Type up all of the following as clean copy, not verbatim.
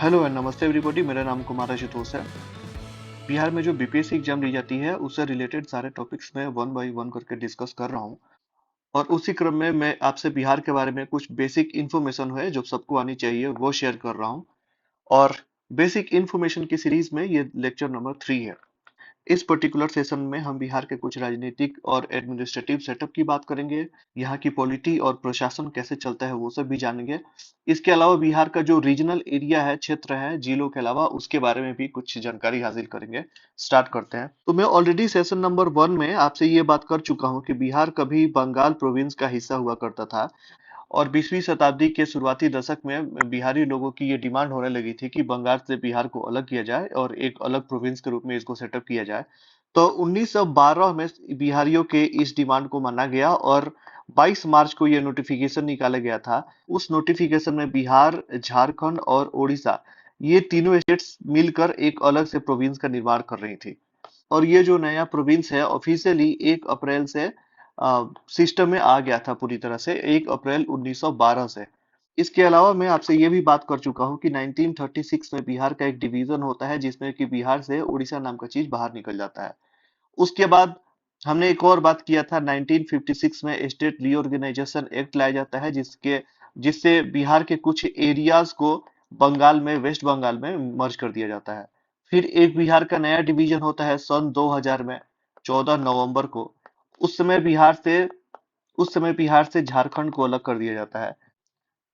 Hello and नमस्ते everybody. मेरा नाम कुमार आशुतोष है। बिहार में जो बीपीएससी एग्जाम ली जाती है उससे रिलेटेड सारे टॉपिक्स मैं वन बाय वन करके डिस्कस कर रहा हूँ। और उसी क्रम में मैं आपसे बिहार के बारे में कुछ बेसिक इन्फॉर्मेशन है जो सबको आनी चाहिए वो शेयर कर रहा हूँ। और बेसिक इन्फॉर्मेशन की सीरीज में ये लेक्चर नंबर 3 है। इस पर्टिकुलर सेशन में हम बिहार के कुछ राजनीतिक और एडमिनिस्ट्रेटिव सेटअप की बात करेंगे। यहाँ की पॉलिटी और प्रशासन कैसे चलता है वो सब भी जानेंगे। इसके अलावा बिहार का जो रीजनल एरिया है, क्षेत्र है, जिलों के अलावा उसके बारे में भी कुछ जानकारी हासिल करेंगे। स्टार्ट करते हैं। तो मैं ऑलरेडी सेशन नंबर 1 में आपसे ये बात कर चुका हूँ कि बिहार कभी बंगाल प्रोविंस का हिस्सा हुआ करता था। और 20वीं शताब्दी के शुरुआती दशक में बिहारी लोगों की ये डिमांड होने लगी थी कि बंगाल से बिहार को अलग किया जाए और एक अलग प्रोविंस के रूप में इसको सेटअप किया जाए। तो 1912 में बिहारियों के इस डिमांड को माना गया और 22 मार्च को ये नोटिफिकेशन निकाला गया था। उस नोटिफिकेशन में बिहार, झारखंड और उड़ीसा, ये तीनों स्टेट्स मिलकर एक अलग से प्रोविंस का निर्माण कर रही थी। और ये जो नया प्रोविंस है ऑफिशियली 1 अप्रैल से सिस्टम में आ गया था पूरी तरह से 1 अप्रैल 1912 से। इसके अलावा मैं आपसे ये भी बात कर चुका हूँ कि 1936 में बिहार का एक डिवीजन होता है जिसमें कि बिहार से उड़ीसा नाम का चीज बाहर निकल जाता है। उसके बाद हमने एक और बात किया था 1956 में स्टेट रीऑर्गेनाइजेशन एक्ट लाया जाता है जिससे बिहार के कुछ एरियाज को बंगाल में, वेस्ट बंगाल में मर्ज कर दिया जाता है। फिर एक बिहार का नया डिवीजन होता है सन 2000 में, 14 नवंबर को। उस समय बिहार से उस समय बिहार से झारखंड को अलग कर दिया जाता है।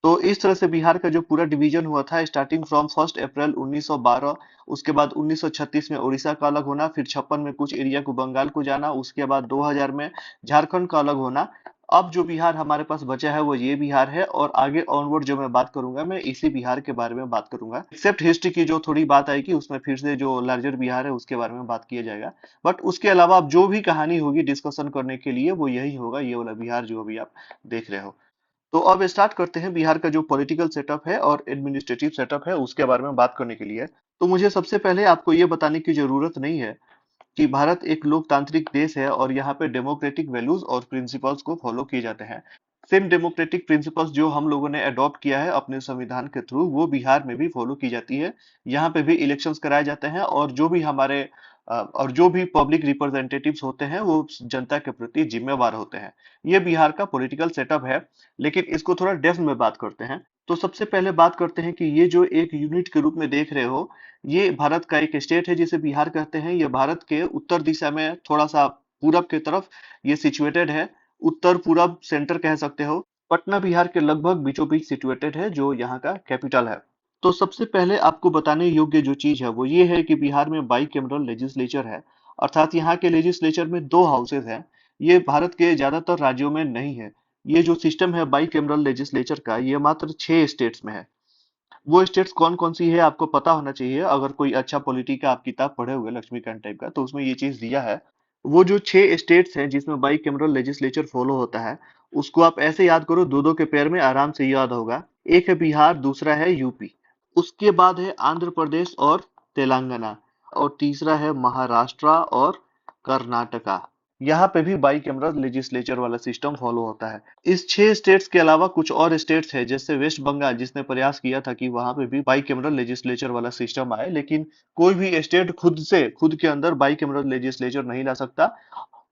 तो इस तरह से बिहार का जो पूरा डिवीजन हुआ था स्टार्टिंग फ्रॉम 1 अप्रैल 1912। उसके बाद 1936 में उड़ीसा का अलग होना, फिर 56 में कुछ एरिया को बंगाल को जाना, उसके बाद 2000 में झारखंड का अलग होना। अब जो बिहार हमारे पास बचा है वो ये बिहार है और आगे ऑनवर्ड जो मैं बात करूंगा मैं इसी बिहार के बारे में बात करूंगा। एक्सेप्ट हिस्ट्री की जो थोड़ी बात आएगी उसमें फिर से जो लार्जर बिहार है उसके बारे में बात किया जाएगा। बट उसके अलावा अब जो भी कहानी होगी डिस्कशन करने के लिए वो यही होगा, ये वाला बिहार जो अभी आप देख रहे हो। तो अब स्टार्ट करते हैं बिहार का जो पॉलिटिकल सेटअप है और एडमिनिस्ट्रेटिव सेटअप है उसके बारे में बात करने के लिए। तो मुझे सबसे पहले आपको ये बताने की जरूरत नहीं है कि भारत एक लोकतांत्रिक देश है और यहाँ पे डेमोक्रेटिक वैल्यूज और प्रिंसिपल्स को फॉलो किए जाते हैं। सेम डेमोक्रेटिक प्रिंसिपल्स जो हम लोगों ने अडॉप्ट किया है अपने संविधान के थ्रू वो बिहार में भी फॉलो की जाती है। यहाँ पे भी इलेक्शंस कराए जाते हैं और जो भी पब्लिक रिप्रेजेंटेटिव्स होते हैं वो जनता के प्रति जिम्मेवार होते हैं। ये बिहार का पॉलिटिकल सेटअप है। लेकिन इसको थोड़ा डेप्थ में बात करते हैं। तो सबसे पहले बात करते हैं कि ये जो एक यूनिट के रूप में देख रहे हो, ये भारत का एक स्टेट है जिसे बिहार कहते हैं। ये भारत के उत्तर दिशा में थोड़ा सा पूरब की तरफ ये सिचुएटेड है। उत्तर पूरब सेंटर कह सकते हो। पटना बिहार के लगभग बीचों बीच सिचुएटेड है जो यहाँ का कैपिटल है। तो सबसे पहले आपको बताने योग्य जो चीज है वो ये है कि बिहार में बाई कैमरल लेजिस्लेचर है। अर्थात यहाँ के लेजिस्लेचर में 2 हाउसेज हैं। ये भारत के ज्यादातर राज्यों में नहीं है। ये जो सिस्टम है बाई कैमरल लेजिस्लेचर का ये मात्र 6 स्टेट्स में है। वो स्टेट्स कौन कौन सी है आपको पता होना चाहिए। अगर कोई अच्छा पॉलिटी का आप किताब पढ़े हुए लक्ष्मीकांत टाइप का तो उसमें ये चीज दिया है। वो जो 6 स्टेट्स हैं जिसमें बाई कैमरल लेजिस्लेचर फॉलो होता है उसको आप ऐसे याद करो, दो दो के पेयर में आराम से याद होगा। एक है बिहार, दूसरा है यूपी, उसके बाद है आंध्र प्रदेश और तेलंगाना, और तीसरा है महाराष्ट्र और कर्नाटका। यहाँ पे भी बाई कैमरल लेजिस्लेचर वाला सिस्टम फॉलो होता है। इस 6 स्टेट्स के अलावा कुछ और स्टेट्स है जैसे वेस्ट बंगाल जिसने प्रयास किया था कि वहां पे भी बाई कैमरल लेजिस्लेचर वाला सिस्टम आए, लेकिन कोई भी स्टेट खुद के अंदर बाई कैमरल लेजिस्लेचर नहीं ला सकता।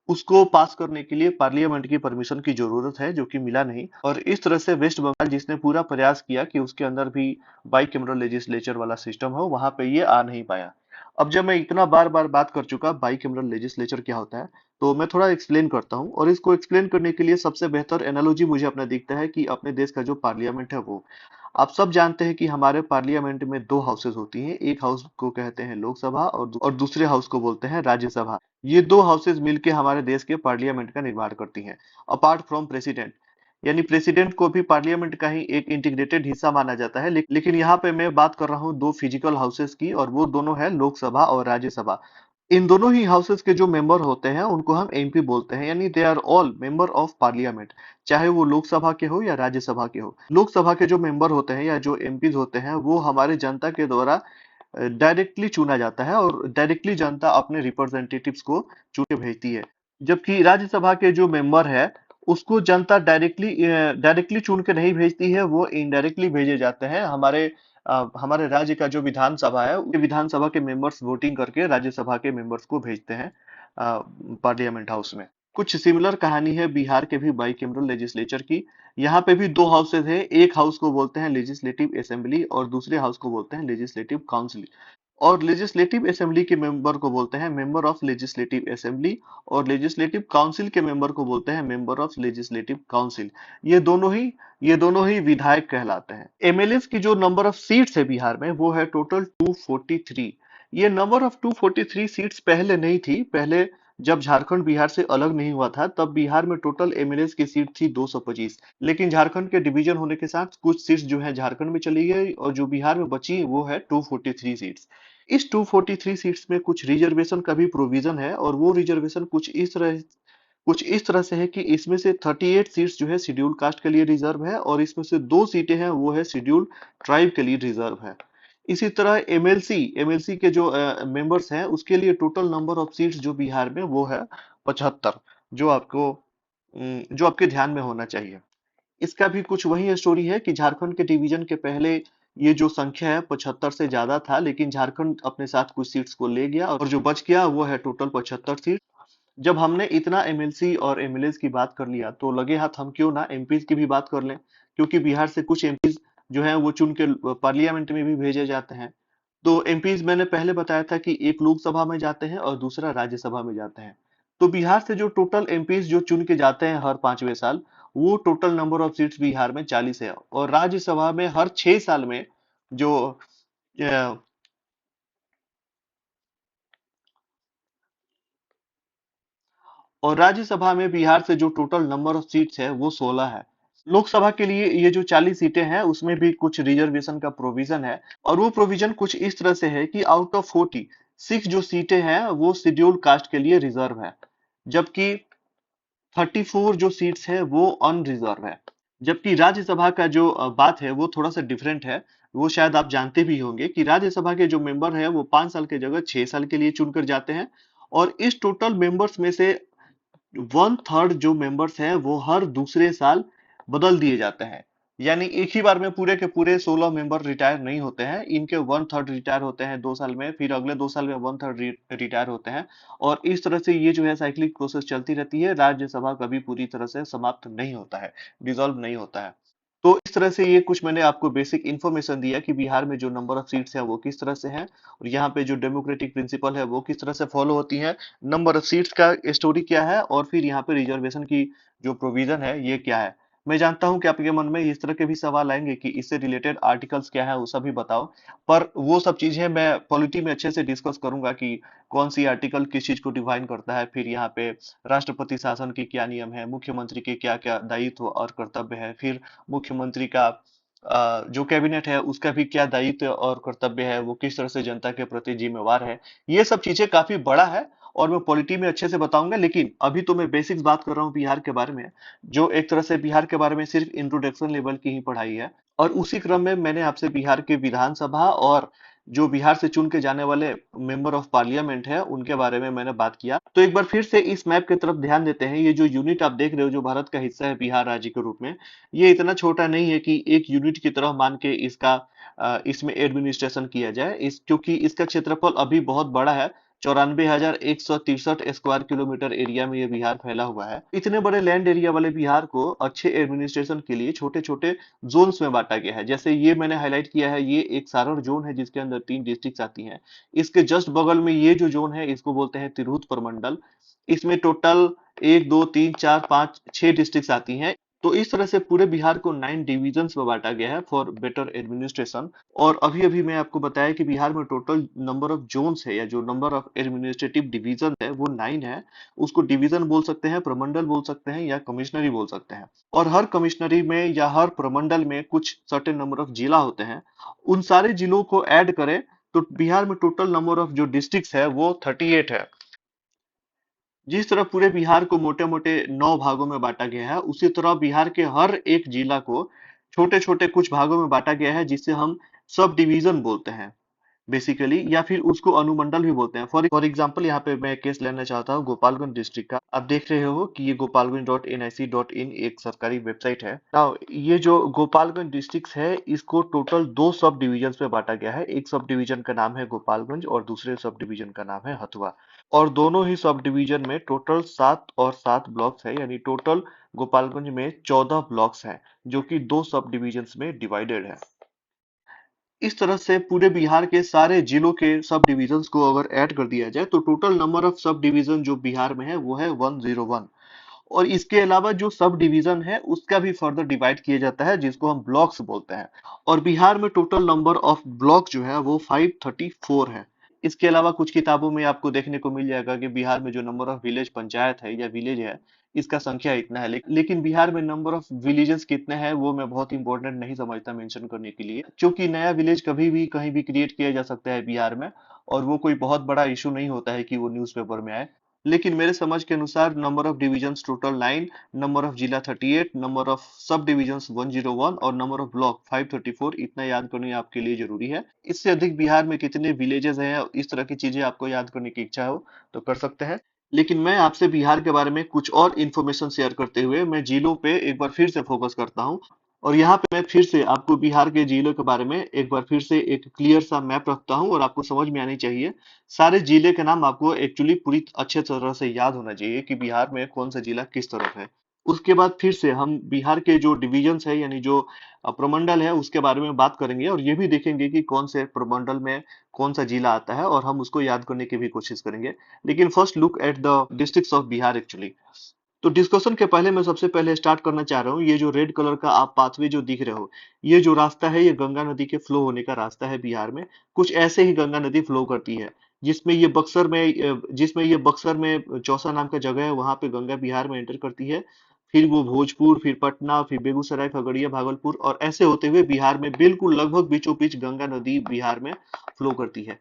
उसको पास करने के लिए पार्लियामेंट की परमिशन की जरूरत है जो कि मिला नहीं। और इस तरह से वेस्ट बंगाल जिसने पूरा प्रयास किया कि उसके अंदर भी बाई कैमरल लेजिस्लेचर वाला सिस्टम हो, वहां पे ये आ नहीं पाया। अब जब मैं इतना बार बार बात कर चुका बाई कैमरल लेजिस्लेचर क्या होता है तो मैं थोड़ा एक्सप्लेन करता हूँ। और इसको एक्सप्लेन करने के लिए सबसे बेहतर एनालॉजी मुझे अपना दिखता है कि अपने देश का जो पार्लियामेंट है वो, आप सब जानते हैं कि हमारे पार्लियामेंट में 2 हाउसेज होती हैं। एक हाउस को कहते हैं लोकसभा और दूसरे हाउस को बोलते हैं राज्यसभा। ये 2 हाउसेज मिलके हमारे देश के पार्लियामेंट का निर्माण करती हैं, अपार्ट फ्रॉम प्रेसिडेंट। यानी प्रेसिडेंट को भी पार्लियामेंट का ही एक इंटीग्रेटेड हिस्सा माना जाता है। लेकिन यहाँ पे मैं बात कर रहा हूँ 2 फिजिकल हाउसेज की और वो दोनों है लोकसभा और राज्यसभा। इन दोनों ही हाउसेस के जो मेंबर होते हैं उनको हम एमपी बोलते हैं, यानी they are all member of parliament. चाहे वो लोकसभा के हो या राज्यसभा के हो। लोकसभा के जो मेंबर होते हैं या जो एमपीज होते हैं वो हमारे जनता के द्वारा डायरेक्टली चुना जाता है और डायरेक्टली जनता अपने रिप्रेजेंटेटिव्स को चुन के भेजती है। जबकि राज्यसभा के जो मेंबर है उसको जनता डायरेक्टली चुन के नहीं भेजती है, वो इनडायरेक्टली भेजे जाते हैं हमारे हमारे राज्य का जो विधानसभा है, उस विधानसभा के मेंबर्स वोटिंग करके राज्यसभा के मेंबर्स को भेजते हैं पार्लियामेंट हाउस में। कुछ सिमिलर कहानी है बिहार के भी बाइकेमरल लेजिस्लेचर की। यहाँ पे भी दो हाउसेज है, एक हाउस को बोलते हैं लेजिस्लेटिव असेंबली और दूसरे हाउस को बोलते हैं लेजिस्लेटिव काउंसिल। और लेजिस्लेटिव असेंबली के मेंबर को बोलते हैं मेंबर ऑफ लेजिस्लेटिव असेंबली, और लेजिस्लेटिव काउंसिल के मेंबर को बोलते हैं मेंबर ऑफ लेजिस्लेटिव काउंसिल। ये दोनों ही ये दोनों ही विधायक कहलाते हैं। एमएलएस की जो नंबर ऑफ सीट्स है बिहार में, वो है टोटल 243। ये नंबर ऑफ 243 सीट्स पहले नहीं थी। पहले जब झारखंड बिहार से अलग नहीं हुआ था, तब बिहार में टोटल एमएलएस की सीट थी 225। लेकिन झारखंड के डिवीजन होने के साथ कुछ सीट्स जो है झारखंड में चली गई, और जो बिहार में बची वो है 243 सीट्स। इस 243 सीट्स में कुछ रिजर्वेशन का भी प्रोविजन है, और वो रिजर्वेशन कुछ इस तरह से है कि इसमें से 38 सीट्स जो है शेड्यूल कास्ट के लिए रिजर्व है, और इसमें से दो सीटें हैं वो है शेड्यूल ट्राइब के लिए रिजर्व है। इसी तरह एमएलसी के जो मेंबर्स हैं, उसके लिए टोटल नंबर ऑफ सीट्स जो बिहार में वो है 75, जो आपके ध्यान में होना चाहिए। इसका भी कुछ वही स्टोरी है कि झारखंड के डिवीजन के पहले ये जो संख्या है 75 से ज्यादा था, लेकिन झारखंड अपने साथ कुछ सीट्स को ले गया, और जो बच गया वो है टोटल 75 सीट। जब हमने इतना एमएलसी और एमएलएस की बात कर लिया, तो लगे हाथ हम क्यों ना एमपीज की भी बात कर लें, क्योंकि बिहार से कुछ एमपीज जो है वो चुन के पार्लियामेंट में भी भेजे जाते हैं। तो एमपीज मैंने पहले बताया था कि एक लोकसभा में जाते हैं और दूसरा राज्यसभा में जाते हैं। तो बिहार से जो टोटल एमपीज जो चुन के जाते हैं हर 5वें साल, वो total number of seats Bihar में 40 है। और राज्यसभा में हर 6 साल में जो अ, और राज्यसभा में बिहार से जो टोटल नंबर ऑफ सीट्स है वो 16 है। लोकसभा के लिए ये जो 40 सीटें हैं, उसमें भी कुछ रिजर्वेशन का प्रोविजन है, और वो प्रोविजन कुछ इस तरह से है कि आउट ऑफ 40, 6 जो सीटें हैं वो शेड्यूल कास्ट के लिए रिजर्व है, जबकि 34 जो सीट्स है वो अनरिजर्व है। जबकि राज्यसभा का जो बात है वो थोड़ा सा डिफरेंट है। वो शायद आप जानते भी होंगे कि राज्यसभा के जो मेंबर है वो 5 साल के जगह 6 साल के लिए चुनकर जाते हैं, और इस टोटल मेंबर्स में से 1/3 जो मेंबर्स हैं वो हर दूसरे साल बदल दिए जाते हैं। यानी एक ही बार में पूरे के पूरे 16 मेंबर रिटायर नहीं होते हैं, इनके 1/3 रिटायर होते हैं 2 साल में, फिर अगले 2 साल में 1/3 रिटायर होते हैं। और इस तरह से ये जो है साइक्लिक प्रोसेस चलती रहती है। राज्यसभा कभी पूरी तरह से समाप्त नहीं होता है, डिसॉल्व नहीं होता है। तो इस तरह से ये कुछ मैंने आपको बेसिक इन्फॉर्मेशन दिया कि बिहार में जो नंबर ऑफ सीट्स है वो किस तरह से है, और यहाँ पे जो डेमोक्रेटिक प्रिंसिपल है वो किस तरह से फॉलो होती है, नंबर ऑफ सीट्स का स्टोरी क्या है, और फिर यहाँ पे रिजर्वेशन की जो प्रोविजन है ये क्या है। मैं जानता हूँ कि आपके मन में इस तरह के भी सवाल आएंगे कि इससे रिलेटेड आर्टिकल्स क्या है वो सभी बताओ, पर वो सब चीजें मैं पॉलिटी में अच्छे से डिस्कस करूंगा कि कौन सी आर्टिकल किस चीज को डिफाइन करता है, फिर यहाँ पे राष्ट्रपति शासन के क्या नियम है, मुख्यमंत्री के क्या क्या दायित्व और कर्तव्य है, फिर मुख्यमंत्री का जो कैबिनेट है उसका भी क्या दायित्व और कर्तव्य है, वो किस तरह से जनता के प्रति जिम्मेवार है। ये सब चीजें काफी बड़ा है, और मैं पॉलिटी में अच्छे से बताऊंगा। लेकिन अभी तो मैं बेसिक्स बात कर रहा हूँ बिहार के बारे में, जो एक तरह से बिहार के बारे में सिर्फ इंट्रोडक्शन लेवल की ही पढ़ाई है। और उसी क्रम में मैंने आपसे बिहार के विधानसभा और जो बिहार से चुन के जाने वाले मेंबर ऑफ पार्लियामेंट है उनके बारे में मैंने बात किया। तो एक बार फिर से इस मैप की तरफ ध्यान देते हैं। ये जो यूनिट आप देख रहे हो जो भारत का हिस्सा है बिहार राज्य के रूप में, ये इतना छोटा नहीं है कि एक यूनिट की तरह मान के इसमें एडमिनिस्ट्रेशन किया जाए, इस क्योंकि इसका क्षेत्रफल अभी बहुत बड़ा है। 94,163 स्क्वायर किलोमीटर एरिया में ये बिहार फैला हुआ है। इतने बड़े लैंड एरिया वाले बिहार को अच्छे एडमिनिस्ट्रेशन के लिए छोटे छोटे जोन्स में बांटा गया है। जैसे ये मैंने हाईलाइट किया है, ये एक सारण जोन है जिसके अंदर 3 डिस्ट्रिक्ट आती हैं। इसके जस्ट बगल में ये जो जोन है इसको बोलते हैं तिरहुत प्रमंडल। इसमें टोटल 1 2 3 4 5 6 डिस्ट्रिक्ट आती हैं। तो इस तरह से पूरे बिहार को 9 डिविजन्स में बांटा गया है फॉर बेटर एडमिनिस्ट्रेशन। और अभी अभी मैं आपको बताया कि बिहार में टोटल नंबर ऑफ जोन्स है, या जो नंबर ऑफ एडमिनिस्ट्रेटिव डिवीजन है वो 9 है। उसको डिवीजन बोल सकते हैं, प्रमंडल बोल सकते हैं, या कमिश्नरी बोल सकते हैं। और हर कमिश्नरी में या हर प्रमंडल में कुछ सर्टेन नंबर ऑफ जिला होते हैं। उन सारे जिलों को ऐड करें तो बिहार में टोटल नंबर ऑफ जो डिस्ट्रिक्ट्स है वो 38 है। जिस तरह पूरे बिहार को मोटे मोटे 9 भागों में बांटा गया है, उसी तरह बिहार के हर एक जिला को छोटे छोटे कुछ भागों में बांटा गया है, जिसे हम सब डिवीजन बोलते हैं। बेसिकली, या फिर उसको अनुमंडल भी बोलते हैं। फॉर एग्जांपल यहाँ पे मैं केस लेना चाहता हूँ गोपालगंज डिस्ट्रिक्ट का। आप देख रहे हो कि ये गोपालगंज.nic.in एक सरकारी वेबसाइट है। नाउ ये जो गोपालगंज डिस्ट्रिक्ट है, इसको टोटल दो सब डिविजन में बांटा गया है। एक सब डिवीजन का नाम है गोपालगंज और दूसरे सब डिवीजन का नाम है हथुआ। और दोनों ही सब डिवीजन में टोटल 7 ब्लॉक्स है, यानी टोटल गोपालगंज में 14 ब्लॉक्स हैं, जो कि दो सब डिविजन्स में डिवाइडेड है। इस तरह से पूरे बिहार के सारे जिलों के सब डिविजन्स को अगर ऐड कर दिया जाए तो total number of sub division जो बिहार में है वो है 101। और इसके अलावा जो सब डिवीजन है उसका भी फर्दर डिवाइड किया जाता है, जिसको हम ब्लॉक्स बोलते हैं। और बिहार में टोटल नंबर ऑफ ब्लॉक जो है वो 534 है। इसके अलावा कुछ किताबों में आपको देखने को मिल जाएगा कि बिहार में जो नंबर ऑफ विलेज पंचायत है या विलेज है, इसका संख्या इतना है। लेकिन बिहार में नंबर ऑफ विलेजेस कितने हैं वो मैं बहुत इंपॉर्टेंट नहीं समझता मेंशन करने के लिए, क्योंकि नया विलेज कभी भी कहीं भी क्रिएट किया जा सकता है बिहार में। और वो कोई बहुत बड़ा इशू नहीं होता है कि वो न्यूज़पेपर में आए। लेकिन मेरे समझ के अनुसार number of divisions total 9, number of जिला 38, नंबर ऑफ सब डिविजन्स 101 और नंबर ऑफ ब्लॉक 534, इतना याद करना आपके लिए जरूरी है। इससे अधिक बिहार में कितने विलेजेस हैं, इस तरह की चीजें आपको याद करने की इच्छा हो तो कर सकते हैं। लेकिन मैं आपसे बिहार के बारे में कुछ और इन्फॉर्मेशन शेयर करते हुए मैं जिलों पे एक बार फिर से फोकस करता हूँ। और यहाँ पे मैं फिर से आपको बिहार के जिलों के बारे में एक बार फिर से एक क्लियर सा मैप रखता हूँ और आपको समझ में आनी चाहिए। सारे जिले के नाम आपको एक्चुअली पूरी अच्छे तरह से याद होना चाहिए कि बिहार में कौन सा जिला किस तरफ है। उसके बाद फिर से हम बिहार के जो डिविजन्स है, यानी जो प्रमंडल है, उसके बारे में बात करेंगे और ये भी देखेंगे कि कौन से प्रमंडल में कौन सा जिला आता है और हम उसको याद करने की भी कोशिश करेंगे। लेकिन first look at the districts of Bihar actually. तो डिस्कशन के पहले मैं सबसे पहले स्टार्ट करना चाह रहा हूँ, ये जो रेड कलर का आप पाथवे जो दिख रहे हो, ये जो रास्ता है ये गंगा नदी के फ्लो होने का रास्ता है बिहार में। कुछ ऐसे ही गंगा नदी फ्लो करती है, जिसमें ये बक्सर में चौसा नाम का जगह है, वहां पे गंगा बिहार में एंटर करती है। फिर वो भोजपुर, फिर पटना, फिर बेगूसराय, खगड़िया, भागलपुर और ऐसे होते हुए बिहार में बिल्कुल लगभग बीचों बीच गंगा नदी बिहार में फ्लो करती है।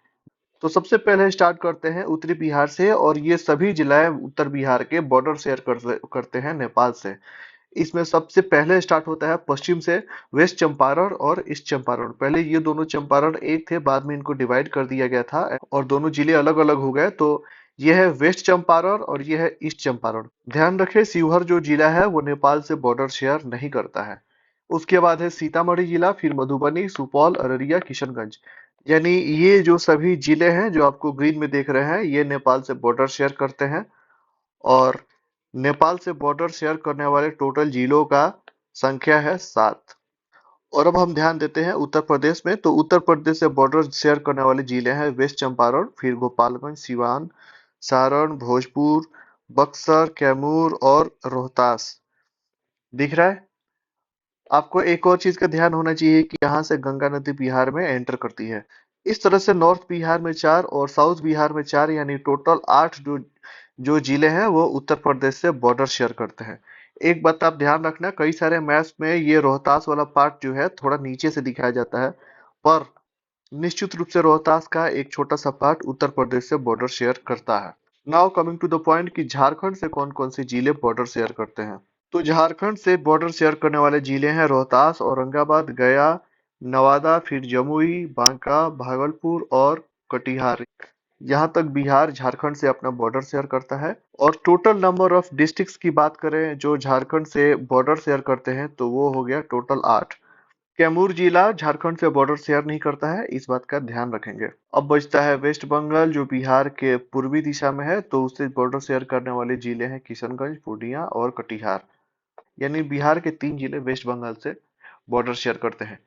तो सबसे पहले स्टार्ट करते हैं उत्तरी बिहार से, और ये सभी जिले उत्तर बिहार के बॉर्डर शेयर करते हैं नेपाल से। इसमें सबसे पहले स्टार्ट होता है पश्चिम से, वेस्ट चंपारण और ईस्ट चंपारण। पहले ये दोनों चंपारण एक थे, बाद में इनको डिवाइड कर दिया गया था और दोनों जिले अलग अलग हो गए। तो ये है वेस्ट चंपारण और ये है ईस्ट चंपारण। ध्यान रखें, शिवहर जो जिला है वो नेपाल से बॉर्डर शेयर नहीं करता है। उसके बाद है सीतामढ़ी जिला, फिर मधुबनी, सुपौल, अररिया, किशनगंज। यानी ये जो सभी जिले हैं जो आपको ग्रीन में देख रहे हैं, ये नेपाल से बॉर्डर शेयर करते हैं। और नेपाल से बॉर्डर शेयर करने वाले टोटल जिलों का संख्या है 7। और अब हम ध्यान देते हैं उत्तर प्रदेश में। तो उत्तर प्रदेश से बॉर्डर शेयर करने वाले जिले हैं वेस्ट चंपारण, फिर गोपालगंज, सिवान, सारण, भोजपुर, बक्सर, कैमूर और रोहतास। दिख रहा है? आपको एक और चीज का ध्यान होना चाहिए कि यहाँ से गंगा नदी बिहार में एंटर करती है। इस तरह से नॉर्थ बिहार में 4 और साउथ बिहार में 4, यानी टोटल 8 जो जो जिले हैं वो उत्तर प्रदेश से बॉर्डर शेयर करते हैं। एक बात आप ध्यान रखना, कई सारे मैप्स में ये रोहतास वाला पार्ट जो है थोड़ा नीचे से दिखाया जाता है, पर निश्चित रूप से रोहतास का एक छोटा सा पार्ट उत्तर प्रदेश से बॉर्डर शेयर करता है। Now coming to the point कि झारखंड से कौन कौन से जिले बॉर्डर शेयर करते हैं। तो झारखंड से बॉर्डर शेयर करने वाले जिले हैं रोहतास, औरंगाबाद, गया, नवादा, फिर जमुई, बांका, भागलपुर और कटिहार। यहाँ तक बिहार झारखंड से अपना बॉर्डर शेयर करता है। और टोटल नंबर ऑफ डिस्ट्रिक्ट्स की बात करें जो झारखंड से बॉर्डर शेयर करते हैं, तो वो हो गया टोटल 8। कैमूर जिला झारखंड से बॉर्डर शेयर नहीं करता है, इस बात का ध्यान रखेंगे। अब बचता है वेस्ट बंगाल जो बिहार के पूर्वी दिशा में है, तो उससे बॉर्डर शेयर करने वाले जिले हैं किशनगंज, पूर्णिया और कटिहार। यानी बिहार के 3 जिले वेस्ट बंगाल से बॉर्डर शेयर करते हैं।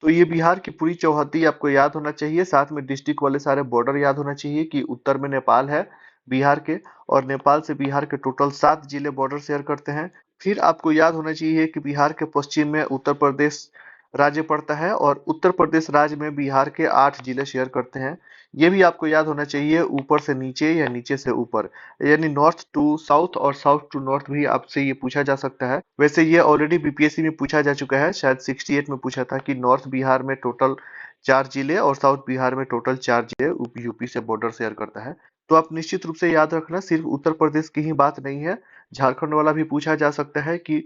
तो ये बिहार की पूरी चौहद्दी आपको याद होना चाहिए, साथ में डिस्ट्रिक्ट वाले सारे बॉर्डर याद होना चाहिए कि उत्तर में नेपाल है बिहार के, और नेपाल से बिहार के टोटल 7 जिले बॉर्डर शेयर करते हैं। फिर आपको याद होना चाहिए कि बिहार के पश्चिम में उत्तर प्रदेश राज्य पड़ता है और उत्तर प्रदेश राज्य में बिहार के 8 जिले शेयर करते हैं। ये भी आपको याद होना चाहिए, ऊपर से नीचे या नीचे से ऊपर, यानी नॉर्थ टू साउथ और साउथ टू नॉर्थ भी आपसे ये पूछा जा सकता है। वैसे ये ऑलरेडी बीपीएससी में पूछा जा चुका है, शायद 68 में पूछा था कि नॉर्थ बिहार में टोटल 4 जिले और साउथ बिहार में टोटल 4 जिले यूपी से बॉर्डर शेयर करता है। तो आप निश्चित रूप से याद रखना, सिर्फ उत्तर प्रदेश की ही बात नहीं है, झारखंड वाला भी पूछा जा सकता है कि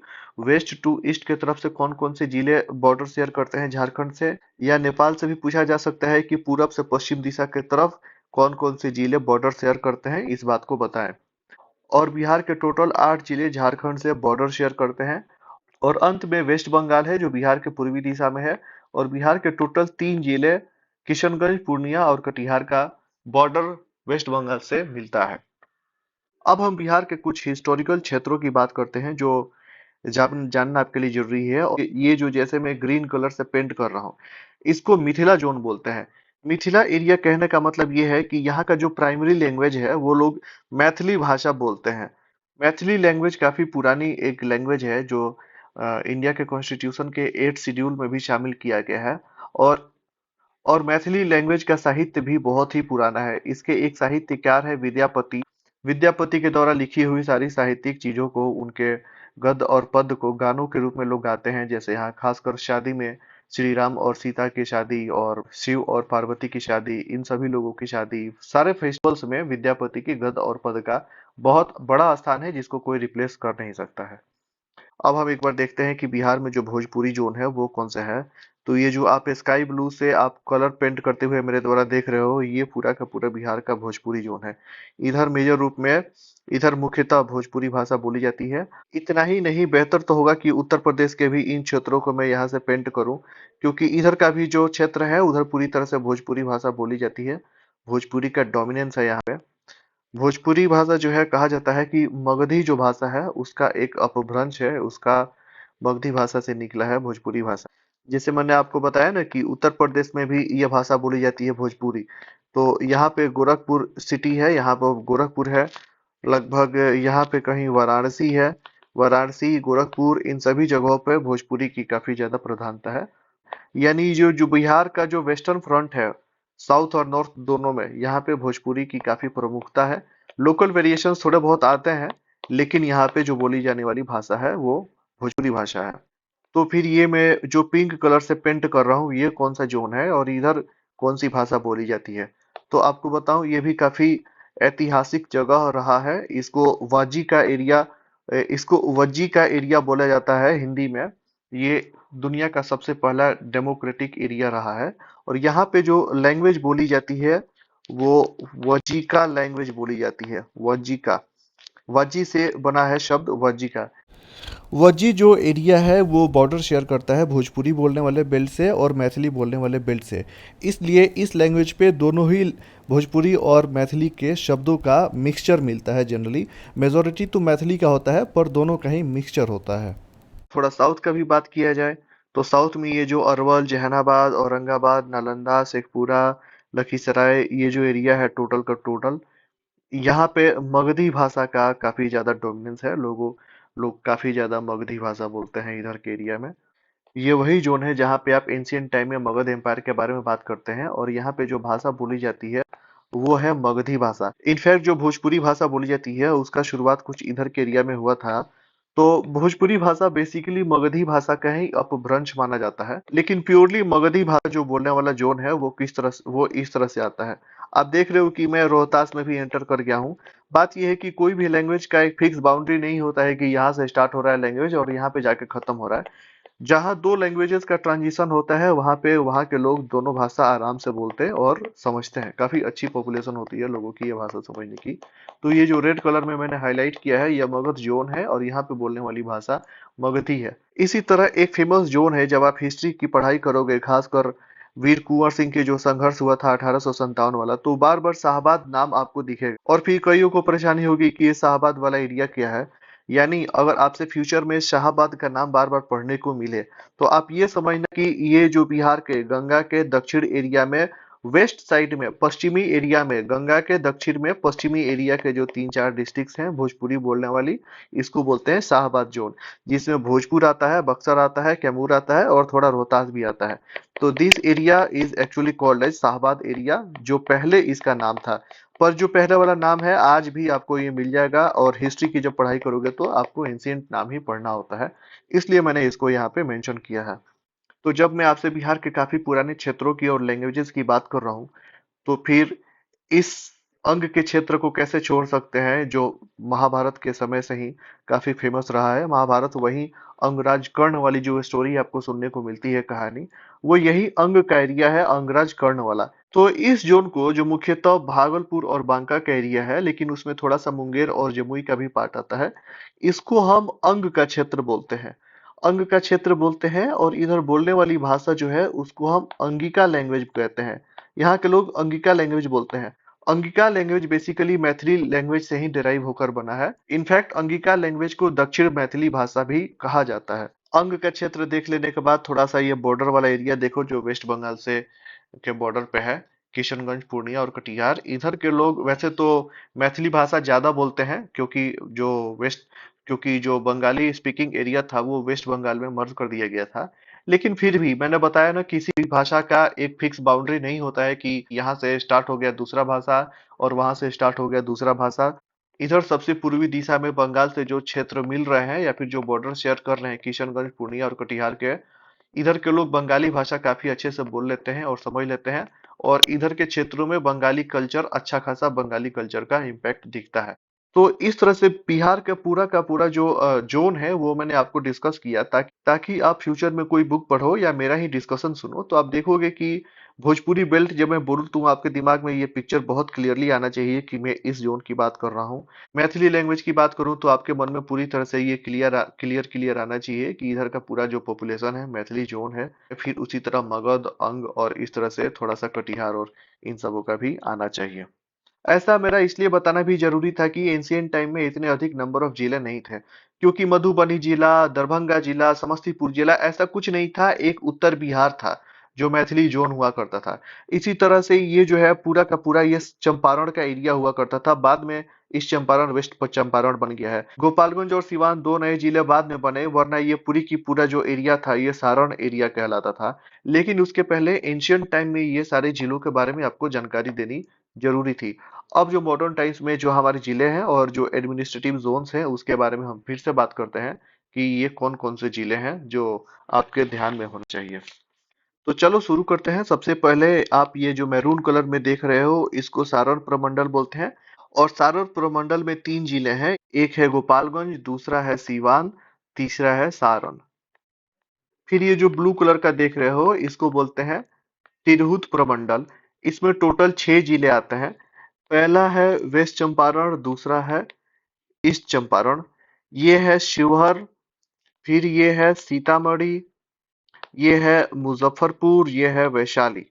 वेस्ट टू ईस्ट के तरफ से कौन कौन से जिले बॉर्डर शेयर करते हैं झारखंड से, या नेपाल से भी पूछा जा सकता है कि पूरब से पश्चिम दिशा के तरफ कौन कौन से जिले बॉर्डर शेयर करते हैं, इस बात को बताएं। और बिहार के टोटल 8 जिले झारखंड से बॉर्डर शेयर करते हैं। और अंत में वेस्ट बंगाल है जो बिहार के पूर्वी दिशा में है, और बिहार के टोटल 3 जिले किशनगंज, पूर्णिया और कटिहार का बॉर्डर वेस्ट बंगाल से मिलता है। अब हम बिहार के कुछ हिस्टोरिकल क्षेत्रों की बात करते हैं जो जानना आपके लिए जरूरी है। और ये जो जैसे मैं ग्रीन कलर से पेंट कर रहा हूँ, इसको मिथिला जोन बोलते हैं। मिथिला एरिया कहने का मतलब ये है कि यहाँ का जो प्राइमरी लैंग्वेज है वो लोग मैथिली भाषा बोलते हैं। मैथिली लैंग्वेज काफी पुरानी एक लैंग्वेज है जो इंडिया के कॉन्स्टिट्यूशन के 8 शेड्यूल में भी शामिल किया गया है। और और मैथिली लैंग्वेज का साहित्य भी बहुत ही पुराना है। इसके एक साहित्यकार है विद्यापति। विद्यापति के द्वारा लिखी हुई सारी साहित्यिक चीजों को, उनके गद्य और पद्य को गानों के रूप में लोग गाते हैं। जैसे यहाँ खासकर शादी में श्री राम और सीता की शादी, और शिव और पार्वती की शादी, इन सभी लोगों की शादी, सारे फेस्टिवल्स में विद्यापति की गद्य और पद्य का बहुत बड़ा स्थान है जिसको कोई रिप्लेस कर नहीं सकता है। अब हम एक बार देखते हैं कि बिहार में जो भोजपुरी जोन है वो कौन सा है। तो ये जो आप स्काई ब्लू से आप कलर पेंट करते हुए मेरे द्वारा देख रहे हो, ये पूरा का पूरा बिहार का भोजपुरी जोन है। इधर मेजर रूप में, इधर मुख्यतः भोजपुरी भाषा बोली जाती है। इतना ही नहीं, बेहतर तो होगा कि उत्तर प्रदेश के भी इन क्षेत्रों को मैं यहाँ से पेंट करूं, क्योंकि इधर का भी जो क्षेत्र है उधर पूरी तरह से भोजपुरी भाषा बोली जाती है। भोजपुरी का डोमिनेंस है यहाँ पे। भोजपुरी भाषा जो है, कहा जाता है कि मगधी जो भाषा है उसका एक अपभ्रंश है, उसका मगधी भाषा से निकला है भोजपुरी भाषा। जैसे मैंने आपको बताया ना कि उत्तर प्रदेश में भी यह भाषा बोली जाती है भोजपुरी। तो यहाँ पे गोरखपुर सिटी है, यहाँ पर गोरखपुर है लगभग, यहाँ पे कहीं वाराणसी है। वाराणसी, गोरखपुर, इन सभी जगहों पे भोजपुरी की काफी ज्यादा प्रधानता है। यानी जो जो बिहार का जो वेस्टर्न फ्रंट है, साउथ और नॉर्थ दोनों में, यहाँ पे भोजपुरी की काफी प्रमुखता है। लोकल वेरिएशंस थोड़े बहुत आते हैं, लेकिन यहाँ पे जो बोली जाने वाली भाषा है वो भोजपुरी भाषा है। तो फिर ये मैं जो पिंक कलर से पेंट कर रहा हूँ, ये कौन सा जोन है और इधर कौन सी भाषा बोली जाती है। तो आपको बताऊं, ये भी काफी ऐतिहासिक जगह रहा है। इसको वज्जी का एरिया बोला जाता है हिंदी में। ये दुनिया का सबसे पहला डेमोक्रेटिक एरिया रहा है। और यहाँ पे जो लैंग्वेज बोली जाती है वो वज्जिका लैंग्वेज बोली जाती है। वज्जिका, वज्जी से बना है शब्द वज्जिका। वज्जी जो एरिया है वो बॉर्डर शेयर करता है भोजपुरी बोलने वाले बेल्ट से और मैथिली बोलने वाले बेल्ट से। इसलिए इस लैंग्वेज पे दोनों ही भोजपुरी और मैथिली के शब्दों का मिक्सचर मिलता है। जनरली मेजोरिटी तो मैथिली का होता है, पर दोनों का ही मिक्सचर होता है। थोड़ा साउथ का भी बात किया जाए तो साउथ में ये जो अरवल, जहानाबाद, औरंगाबाद, नालंदा, शेखपुरा, लखीसराय, ये जो एरिया है टोटल का टोटल, यहाँ पे मगधी भाषा का काफी ज्यादा डोमिनेंस है। लोग काफी ज्यादा मगधी भाषा बोलते हैं इधर के एरिया में। ये वही जोन है जहाँ पे आप एंशियंट टाइम में मगध एम्पायर के बारे में बात करते हैं, और यहाँ पे जो भाषा बोली जाती है वो है मगधी भाषा। इनफैक्ट जो भोजपुरी भाषा बोली जाती है उसका शुरुआत कुछ इधर के एरिया में हुआ था। तो भोजपुरी भाषा बेसिकली मगधी भाषा का ही अपभ्रंश माना जाता है। लेकिन प्योरली मगधी भाषा जो बोलने वाला जोन है वो वो इस तरह से आता है। आप देख रहे हो कि मैं रोहतास में भी एंटर कर गया हूँ। बात यह है कि कोई भी लैंग्वेज का एक फिक्स बाउंड्री नहीं होता है कि यहाँ से स्टार्ट हो रहा है लैंग्वेज और यहाँ पे जाके खत्म हो रहा है। जहाँ दो लैंग्वेजेस का ट्रांजिशन होता है वहाँ पे वहाँ के लोग दोनों भाषा आराम से बोलते हैं और समझते हैं। काफी अच्छी पॉपुलेशन होती है लोगों की ये भाषा समझने की। तो ये जो रेड कलर में मैंने हाईलाइट किया है, यह मगध जोन है और यहाँ पे बोलने वाली भाषा मगधी है। इसी तरह एक फेमस जोन है, जब आप हिस्ट्री की पढ़ाई करोगे, खासकर वीर कुंवर सिंह के जो संघर्ष हुआ था 1857 वाला, तो बार बार शाहबाद नाम आपको दिखेगा। और फिर कईयों को परेशानी होगी कि ये शाहबाद वाला एरिया क्या है। यानी अगर आपसे फ्यूचर में शाहबाद का नाम बार बार पढ़ने को मिले, तो आप ये समझना कि ये जो बिहार के गंगा के दक्षिण एरिया में, वेस्ट साइड में, पश्चिमी एरिया में, गंगा के दक्षिण में पश्चिमी एरिया के जो 3-4 डिस्ट्रिक्ट्स हैं भोजपुरी बोलने वाली, इसको बोलते हैं शाहबाद जोन। जिसमें भोजपुर आता है, बक्सर आता है, कैमूर आता है और थोड़ा रोहतास भी आता है। तो this area is actually called as Shahabad area, जो पहले इसका नाम था। पर जो पहले वाला नाम है आज भी आपको ये मिल जाएगा, और हिस्ट्री की जब पढ़ाई करोगे तो आपको एंशिएंट नाम ही पढ़ना होता है। इसलिए मैंने इसको यहाँ पे मेंशन किया है। तो जब मैं आपसे बिहार के काफी पुराने क्षेत्रों की और लैंग्वेजेस की बात कर रहा हूँ, तो फिर इस अंग के क्षेत्र को कैसे छोड़ सकते हैं, जो महाभारत के समय से ही काफी फेमस रहा है। महाभारत वही अंगराज कर्ण वाली जो स्टोरी आपको सुनने को मिलती है कहानी, वो यही अंग का एरिया है, अंगराज कर्ण वाला। तो इस जोन को जो मुख्यतः भागलपुर और बांका का एरिया है, लेकिन उसमें थोड़ा सा मुंगेर और जमुई का भी पार्ट आता है, इसको हम अंग का क्षेत्र बोलते हैं। अंग का क्षेत्र बोलते हैं, और इधर बोलने वाली भाषा जो है उसको हम अंगिका लैंग्वेज कहते हैं। यहाँ के लोग अंगिका लैंग्वेज बोलते हैं। Angika language basically Maithili language से ही डिराइव होकर बना है। इनफैक्ट अंगिका लैंग्वेज को दक्षिण मैथिली भाषा भी कहा जाता है। अंग का क्षेत्र देख लेने के बाद थोड़ा सा ये बॉर्डर वाला एरिया देखो, जो वेस्ट बंगाल से के बॉर्डर पे है। किशनगंज, पूर्णिया और कटिहार, इधर के लोग वैसे तो मैथिली भाषा ज्यादा बोलते हैं, जो वेस्ट क्योंकि जो बंगाली स्पीकिंग एरिया था वो वेस्ट बंगाल में मर्ज कर दिया गया था। लेकिन फिर भी मैंने बताया ना, किसी भी भाषा का एक फिक्स बाउंड्री नहीं होता है कि यहाँ से स्टार्ट हो गया दूसरा भाषा और वहां से स्टार्ट हो गया दूसरा भाषा। इधर सबसे पूर्वी दिशा में बंगाल से जो क्षेत्र मिल रहे हैं या फिर जो बॉर्डर शेयर कर रहे हैं, किशनगंज, पूर्णिया और कटिहार के, इधर के लोग बंगाली भाषा काफी अच्छे से बोल लेते हैं और समझ लेते हैं। और इधर के क्षेत्रों में बंगाली कल्चर, अच्छा खासा बंगाली कल्चर का इम्पैक्ट दिखता है। तो इस तरह से बिहार का पूरा जो जोन है वो मैंने आपको डिस्कस किया, ताकि आप फ्यूचर में कोई बुक पढ़ो या मेरा ही डिस्कशन सुनो तो आप देखोगे कि भोजपुरी बेल्ट जब मैं बोलूँ तो आपके दिमाग में ये पिक्चर बहुत क्लियरली आना चाहिए कि मैं इस जोन की बात कर रहा हूँ। मैथिली लैंग्वेज की बात करूँ तो आपके मन में पूरी तरह से ये क्लियर आना चाहिए कि इधर का पूरा जो पॉपुलेशन है मैथिली जोन है। फिर उसी तरह मगध, अंग और इस तरह से थोड़ा सा कटिहार और इन सबों का भी आना चाहिए। ऐसा मेरा इसलिए बताना भी जरूरी था कि एंशियंट टाइम में इतने अधिक नंबर ऑफ जिले नहीं थे, क्योंकि मधुबनी जिला, दरभंगा जिला, समस्तीपुर जिला ऐसा कुछ नहीं था। एक उत्तर बिहार था जो मैथिली जोन हुआ करता था। इसी तरह से ये जो है पूरा का पूरा ये चंपारण का एरिया हुआ करता था। बाद में इस चंपारण वेस्ट चंपारण बन गया है। गोपालगंज और सिवान दो नए जिले बाद में बने, वरना ये पूरी की पूरा जो एरिया था ये सारण एरिया कहलाता था। लेकिन उसके पहले एंशियंट टाइम में ये सारे जिलों के बारे में आपको जानकारी देनी जरूरी थी। अब जो मॉडर्न टाइम्स में जो हमारे जिले हैं और जो एडमिनिस्ट्रेटिव जोन्स हैं उसके बारे में हम फिर से बात करते हैं कि ये कौन कौन से जिले हैं जो आपके ध्यान में होने चाहिए। तो चलो शुरू करते हैं। सबसे पहले आप ये जो मैरून कलर में देख रहे हो इसको सारण प्रमंडल बोलते हैं। और सारण प्रमंडल में तीन जिले हैं, एक है गोपालगंज, दूसरा है सीवान, तीसरा है सारण। फिर ये जो ब्लू कलर का देख रहे हो इसको बोलते हैं तिरहुत प्रमंडल। इसमें टोटल 6 जिले आते हैं। पहला है वेस्ट चंपारण, दूसरा है ईस्ट चंपारण, ये है शिवहर, फिर ये है सीतामढ़ी, ये है मुजफ्फरपुर, ये है वैशाली।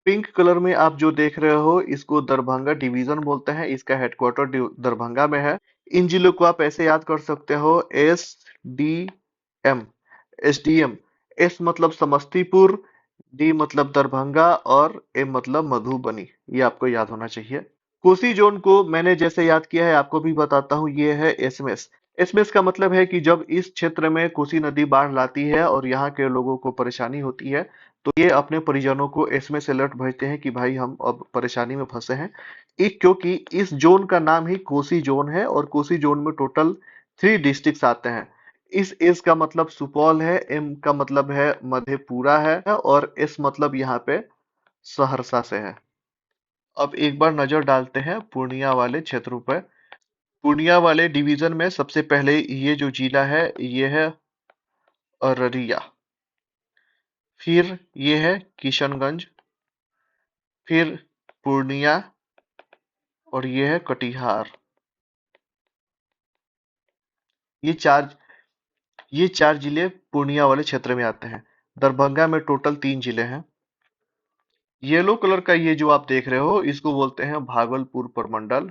पिंक कलर में आप जो देख रहे हो इसको दरभंगा डिवीजन बोलते हैं। इसका हेडक्वार्टर दरभंगा में है। इन जिलों को आप ऐसे याद कर सकते हो, M S D M. S मतलब समस्तीपुर, डी मतलब दरभंगा और एम मतलब मधुबनी। ये आपको याद होना चाहिए। कोसी जोन को मैंने जैसे याद किया है आपको भी बताता हूँ, ये है एसएमएस। एसएमएस का मतलब है कि जब इस क्षेत्र में कोसी नदी बाढ़ लाती है और यहाँ के लोगों को परेशानी होती है, तो ये अपने परिजनों को एसएमएस अलर्ट भेजते हैं कि भाई हम अब परेशानी में फंसे हैं। एक क्योंकि इस जोन का नाम ही कोसी जोन है, और कोसी जोन में टोटल 3 डिस्ट्रिक्ट्स आते हैं। इस एस का मतलब सुपौल है, एम का मतलब है मधेपुरा है, और एस मतलब यहाँ पे सहरसा से है। अब एक बार नजर डालते हैं पूर्णिया वाले क्षेत्रों पर। पूर्णिया वाले डिवीजन में सबसे पहले ये जो जिला है ये है अररिया, फिर ये है किशनगंज, फिर पूर्णिया, और ये है कटिहार। ये चार ये चार जिले पूर्णिया वाले क्षेत्र में आते हैं। दरभंगा में टोटल 3 जिले हैं। येलो कलर का ये जो आप देख रहे हो इसको बोलते हैं भागलपुर प्रमंडल,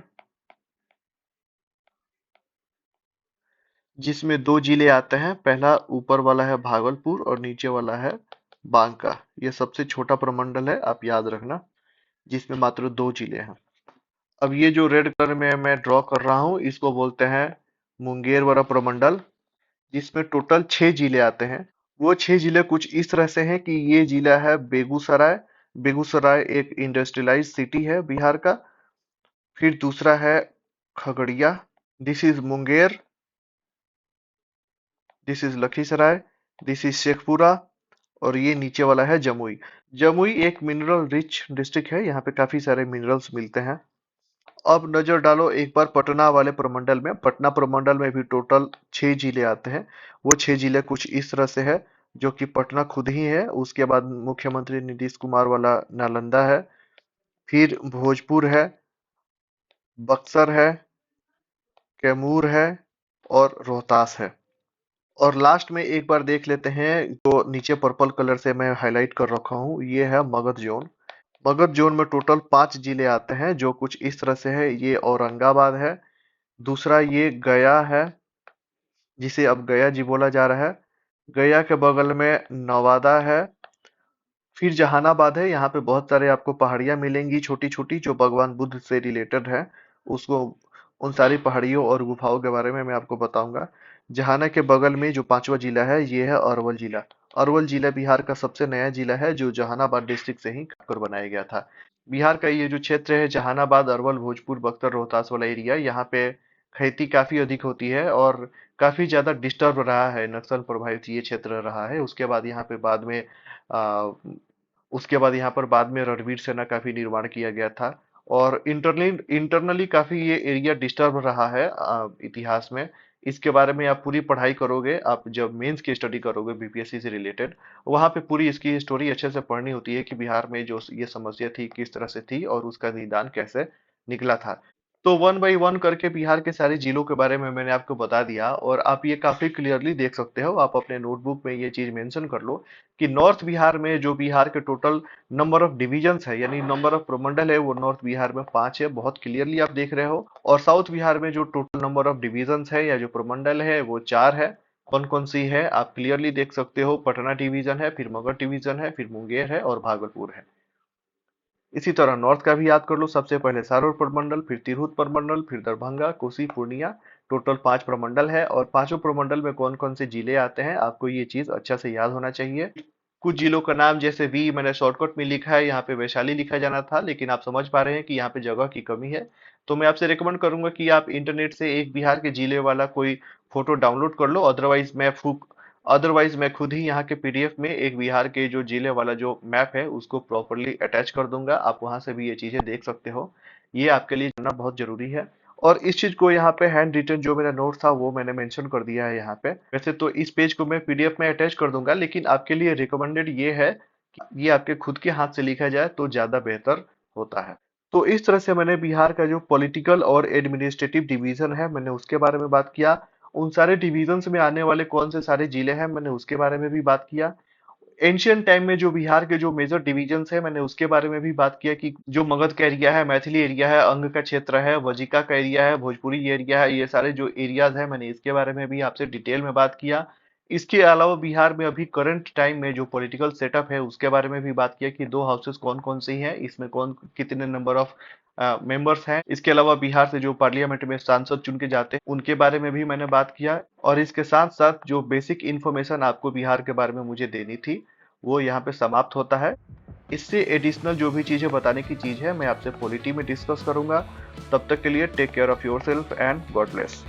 जिसमें 2 जिले आते हैं। पहला ऊपर वाला है भागलपुर और नीचे वाला है बांका। ये सबसे छोटा प्रमंडल है, आप याद रखना, जिसमें मात्र 2 जिले हैं। अब ये जो रेड कलर में मैं ड्रॉ कर रहा हूँ इसको बोलते हैं मुंगेर वाला प्रमंडल, जिसमें टोटल 6 जिले आते हैं। वो 6 जिले कुछ इस तरह से हैं कि ये जिला है बेगूसराय। बेगूसराय एक इंडस्ट्रियलाइज सिटी है बिहार का। फिर दूसरा है Khagaria, this is Munger, this is Lakhisarai, this is Sheikhpura, और ये नीचे वाला है जमुई। जमुई एक मिनरल रिच डिस्ट्रिक्ट है, यहाँ पे काफी सारे मिनरल्स मिलते हैं। अब नजर डालो एक बार पटना वाले प्रमंडल में। पटना प्रमंडल में भी टोटल 6 जिले आते हैं। वो 6 जिले कुछ इस तरह से है, जो कि पटना खुद ही है, उसके बाद मुख्यमंत्री नीतीश कुमार वाला नालंदा है, फिर भोजपुर है, बक्सर है, कैमूर है और रोहतास है। और लास्ट में एक बार देख लेते हैं, जो नीचे पर्पल कलर से मैं हाईलाइट कर रखा हूँ, ये है मगध जोन। मगध जोन में टोटल 5 जिले आते हैं, जो कुछ इस तरह से है। ये औरंगाबाद है, दूसरा ये गया है, जिसे अब गया जी बोला जा रहा है। गया के बगल में नवादा है, फिर जहानाबाद है। यहाँ पे बहुत सारे आपको पहाड़ियाँ मिलेंगी छोटी छोटी, जो भगवान बुद्ध से रिलेटेड है। उसको उन सारी पहाड़ियों और गुफाओं के बारे में मैं आपको बताऊंगा। जहाना के बगल में जो 5वां जिला है, ये है अरवल जिला। अरवल जिला बिहार का सबसे नया जिला है, जो जहानाबाद डिस्ट्रिक्ट से ही काटकर बनाया गया था। बिहार का ये जो क्षेत्र है, जहानाबाद, अरवल, भोजपुर, बक्सर, रोहतास वाला एरिया, यहाँ पे खेती काफी अधिक होती है और काफी ज्यादा डिस्टर्ब रहा है, नक्सल प्रभावित ये क्षेत्र रहा है। आ, उसके बाद यहाँ पर बाद में रणवीर सेना का भी निर्माण किया गया था। और इंटरनली काफी ये एरिया डिस्टर्ब रहा है इतिहास में। इसके बारे में आप पूरी पढ़ाई करोगे, आप जब मेंस की स्टडी करोगे बीपीएससी से रिलेटेड, वहां पे पूरी इसकी स्टोरी अच्छे से पढ़नी होती है कि बिहार में जो ये समस्या थी किस तरह से थी और उसका निदान कैसे निकला था। तो वन बाई वन करके बिहार के सारे जिलों के बारे में मैंने आपको बता दिया, और आप ये काफी क्लियरली देख सकते हो। आप अपने नोटबुक में ये चीज मेंशन कर लो कि नॉर्थ बिहार में जो बिहार के टोटल नंबर ऑफ डिविजन्स है, यानी नंबर ऑफ प्रमंडल है, वो नॉर्थ बिहार में 5 है, बहुत क्लियरली आप देख रहे हो। और साउथ बिहार में जो टोटल नंबर ऑफ डिविजन्स है या जो प्रमंडल है, वो 4 है। कौन कौन सी है आप क्लियरली देख सकते हो। पटना डिवीजन है, फिर मगध डिवीजन है, फिर मुंगेर है और भागलपुर है। इसी तरह नॉर्थ का भी याद कर लो। सबसे पहले सारोर प्रमंडल, फिर तिरहुत प्रमंडल, फिर दरभंगा, कोसी, पूर्णिया। टोटल 5 प्रमंडल है, और पांचों प्रमंडल में कौन कौन से जिले आते हैं आपको ये चीज अच्छा से याद होना चाहिए। कुछ जिलों का नाम जैसे वी मैंने शॉर्टकट में लिखा है, यहाँ पे वैशाली लिखा जाना था, लेकिन आप समझ पा रहे हैं कि यहाँ पे जगह की कमी है। तो मैं आपसे रिकमेंड करूंगा कि आप इंटरनेट से एक बिहार के जिले वाला कोई फोटो डाउनलोड कर लो। अदरवाइज मैं खुद ही यहाँ के पीडीएफ में एक बिहार के जो जिले वाला जो मैप है उसको प्रॉपरली अटैच कर दूंगा। आप वहां से भी ये चीजें देख सकते हो। ये आपके लिए जानना बहुत जरूरी है। और इस चीज को यहाँ पे हैंड रिटन जो मेरा नोट था वो मैंने मेंशन कर दिया है यहाँ पे। वैसे तो इस पेज को मैं पीडीएफ में अटैच कर दूंगा, लेकिन आपके लिए रिकमेंडेड ये है कि ये आपके खुद के हाथ से लिखा जाए तो ज्यादा बेहतर होता है। तो इस तरह से मैंने बिहार का जो पॉलिटिकल और एडमिनिस्ट्रेटिव डिवीजन है, मैंने उसके बारे में बात किया। उन सारे डिविजन्स में आने वाले कौन से सारे जिले हैं, मैंने उसके बारे में भी बात किया। एंशियंट टाइम में जो बिहार के जो मेजर डिविजन्स है, मैंने उसके बारे में भी बात किया कि जो मगध का एरिया है, मैथिली एरिया है, अंग का क्षेत्र है, वजिका का एरिया है, भोजपुरी एरिया है, ये सारे जो एरियाज है, मैंने इसके बारे में भी आपसे डिटेल में बात किया। इसके अलावा बिहार में अभी करंट टाइम में जो पॉलिटिकल सेटअप है उसके बारे में भी बात किया कि दो हाउसेस कौन कौन सी हैं, इसमें कौन कितने नंबर ऑफ मेंबर्स हैं। इसके अलावा बिहार से जो पार्लियामेंट में सांसद चुन के जाते हैं उनके बारे में भी मैंने बात किया। और इसके साथ साथ जो बेसिक इंफॉर्मेशन आपको बिहार के बारे में मुझे देनी थी वो यहाँ पे समाप्त होता है। इससे एडिशनल जो भी चीजें बताने की चीज है मैं आपसे पॉलिटी में डिस्कस करूंगा। तब तक के लिए take care of yourself and God bless.